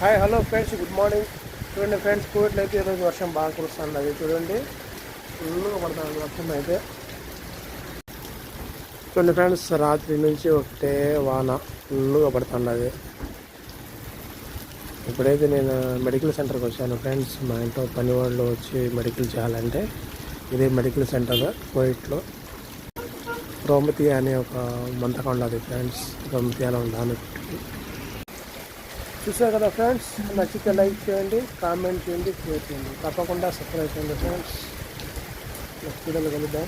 Hi hello friends, good morning. చూడండి friends, కోవిడ్లో అయితే ఈరోజు వర్షం బాగా కురుస్తుంది. అది చూడండి, ఫుల్గా పడుతుంది వర్షం అయితే. చూడండి ఫ్రెండ్స్, రాత్రి నుంచి ఒకటే వాన ఫుల్గా పడుతున్నది. ఇప్పుడైతే నేను మెడికల్ సెంటర్కి వచ్చాను ఫ్రెండ్స్. మా ఇంట్లో పని వాళ్ళు వచ్చి మెడికల్ చేయాలంటే ఇదే మెడికల్ సెంటర్ కోవిడ్లో. రోమతి అనే ఒక మంతకం ఉండదు ఫ్రెండ్స్. రోమతి అని దాని చూసారు కదా ఫ్రెండ్స్. నచ్చితే లైక్ చేయండి, కామెంట్ చేయండి, షేర్ చేయండి. తప్పకుండా సబ్స్క్రైబ్ చేయండి ఫ్రెండ్స్. నెక్స్ట్ వీడియోలో కలుద్దాం.